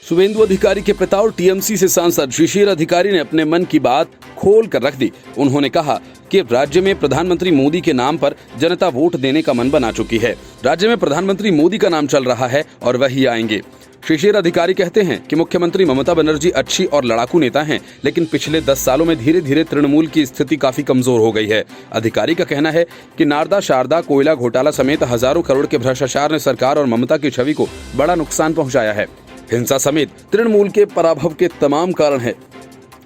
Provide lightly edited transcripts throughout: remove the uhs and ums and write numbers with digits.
शुभेंदु अधिकारी के पिता और टीएमसी से सांसद शिशिर अधिकारी ने अपने मन की बात खोल कर रख दी। उन्होंने कहा कि राज्य में प्रधानमंत्री मोदी के नाम पर जनता वोट देने का मन बना चुकी है। राज्य में प्रधानमंत्री मोदी का नाम चल रहा है और वही आएंगे। शिशिर अधिकारी कहते हैं कि मुख्यमंत्री ममता बनर्जी अच्छी और लड़ाकू नेता हैं, लेकिन पिछले 10 सालों में धीरे धीरे तृणमूल की स्थिति काफी कमजोर हो गई है। अधिकारी का कहना है कि नारदा शारदा कोयला घोटाला समेत हजारों करोड़ के भ्रष्टाचार ने सरकार और ममता की छवि को बड़ा नुकसान पहुंचाया है। हिंसा समेत तृणमूल के पराभव के तमाम कारण है।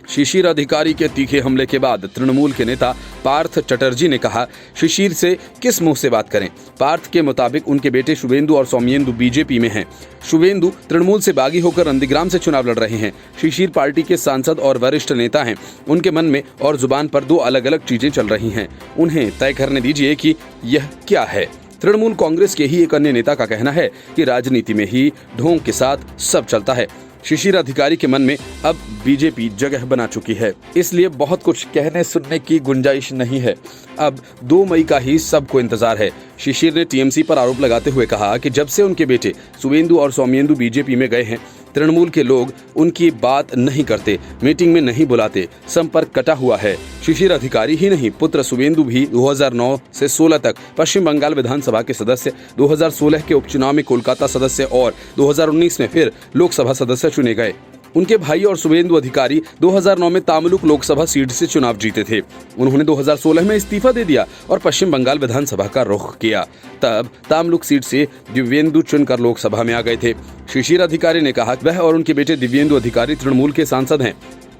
शिशिर अधिकारी के तीखे हमले के बाद तृणमूल के नेता पार्थ चटर्जी ने कहा, शिशिर से किस मुंह से बात करें। पार्थ के मुताबिक उनके बेटे शुभेंदु और सौम्येंदु बीजेपी में हैं। शुभेंदु तृणमूल से बागी होकर नंदीग्राम से चुनाव लड़ रहे हैं। शिशिर पार्टी के सांसद और वरिष्ठ नेता हैं। उनके मन में और जुबान पर 2 अलग-अलग चीजें चल रही हैं। उन्हें तय करने दीजिए कि यह क्या है। तृणमूल कांग्रेस के ही एक अन्य नेता का कहना है कि राजनीति में ही ढोंग के साथ सब चलता है। शिशिर अधिकारी के मन में अब बीजेपी जगह बना चुकी है, इसलिए बहुत कुछ कहने सुनने की गुंजाइश नहीं है। अब 2 मई का ही सबको इंतजार है। शिशिर ने टीएमसी पर आरोप लगाते हुए कहा कि जब से उनके बेटे शुभेंदु और सौम्येंदु बीजेपी में गए हैं, तृणमूल के लोग उनकी बात नहीं करते, मीटिंग में नहीं बुलाते, संपर्क कटा हुआ है। शिशिर अधिकारी ही नहीं, पुत्र शुभेंदु भी 2009 से 16 तक पश्चिम बंगाल विधानसभा के सदस्य, 2016 के उपचुनाव में कोलकाता सदस्य और 2019 में फिर लोकसभा सदस्य चुने गए। उनके भाई और शुभेंदु अधिकारी 2009 में तामलुक लोकसभा सीट से चुनाव जीते थे। उन्होंने 2016 में इस्तीफा दे दिया और पश्चिम बंगाल विधानसभा का रुख किया। तब तामलुक सीट से दिव्येंदु चुनकर लोकसभा में आ गए थे। शिशिर अधिकारी ने कहा वह और उनके बेटे दिव्येंदु अधिकारी तृणमूल के सांसद हैं।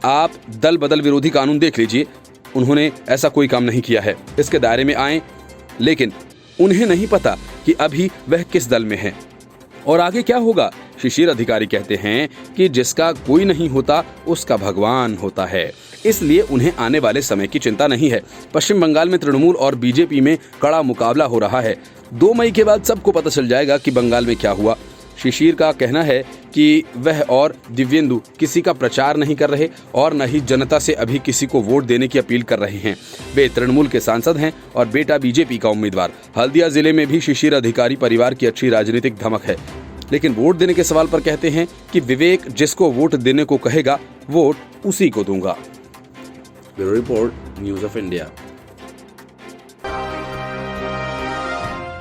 आप दल बदल विरोधी कानून देख लीजिए, उन्होंने ऐसा कोई काम नहीं किया है। इसके दायरे में आए, लेकिन उन्हें नहीं पता कि अभी वह किस दल में है और आगे क्या होगा। शिशिर अधिकारी कहते हैं कि जिसका कोई नहीं होता उसका भगवान होता है, इसलिए उन्हें आने वाले समय की चिंता नहीं है। पश्चिम बंगाल में तृणमूल और बीजेपी में कड़ा मुकाबला हो रहा है। 2 मई के बाद सबको पता चल जाएगा कि बंगाल में क्या हुआ। शिशिर का कहना है कि वह और दिव्येंदु किसी का प्रचार नहीं कर रहे और न ही जनता से अभी किसी को वोट देने की अपील कर रहे हैं। वे तृणमूल के सांसद हैं और बेटा बीजेपी का उम्मीदवार। हल्दिया जिले में भी शिशिर अधिकारी परिवार की अच्छी राजनीतिक धमक है, लेकिन वोट देने के सवाल पर कहते हैं कि विवेक जिसको वोट देने को कहेगा, वोट उसी को दूंगा। Bureau report, news of India.